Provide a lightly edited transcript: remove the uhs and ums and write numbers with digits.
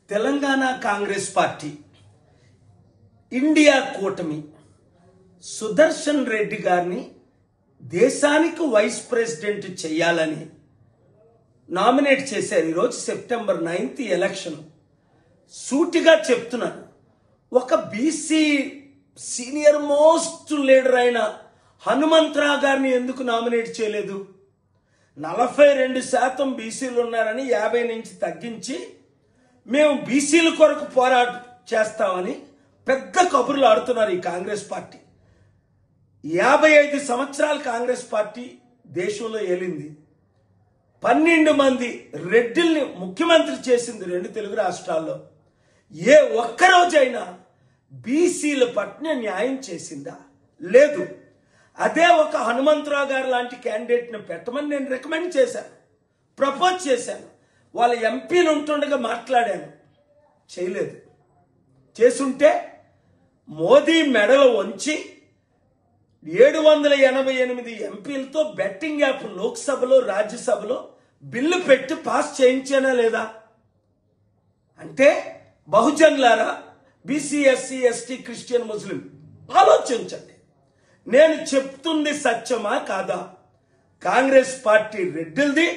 Telangana Congress party India కూటమి సుదర్శన్ రెడ్డి గారిని దేశానికి వైస్ ప్రెసిడెంట్ చేయాలని నామినేట్ చేశారు. ఈరోజు సెప్టెంబర్ 9th ఎలక్షన్. సూటిగా చెప్తున్నాను, ఒక బీసీ సీనియర్ మోస్ట్ లీడర్ అయిన హనుమంతరావు గారిని ఎందుకు నామినేట్ చేయలేదు? 42% బీసీలు ఉన్నారని 50 నుంచి తగ్గించి మేము బీసీల కొరకు పోరాటం చేస్తామని పెద్ద కబుర్లు ఆడుతున్నారు ఈ కాంగ్రెస్ పార్టీ. 55 సంవత్సరాలు కాంగ్రెస్ పార్టీ దేశంలో ఏలింది. 12 మంది రెడ్డిల్ని ముఖ్యమంత్రి చేసింది 2 తెలుగు రాష్ట్రాల్లో. ఏ ఒక్కరోజైనా బీసీల పట్ల న్యాయం చేసిందా? లేదు. అదే ఒక హనుమంతరావు గారు లాంటి క్యాండిడేట్ని పెట్టమని నేను రికమెండ్ చేశాను, ప్రపోజ్ చేశాను. వాళ్ళ ఎంపీలు ఉంటుండగా మాట్లాడాను, చేయలేదు. చేసుంటే మోదీ మెడలో వంచి 788 ఎంపీలతో బెట్టింగ్ యాప్ లోక్సభలో రాజ్యసభలో బిల్లు పెట్టి పాస్ చేయించానా లేదా? అంటే బహుజన్లారా, బీసీ ఎస్సీ ఎస్టీ క్రిస్టియన్ ముస్లిం ఆలోచించండి. నేను చెప్తుంది సత్యమా కాదా? కాంగ్రెస్ పార్టీ రెడ్డిల్ది,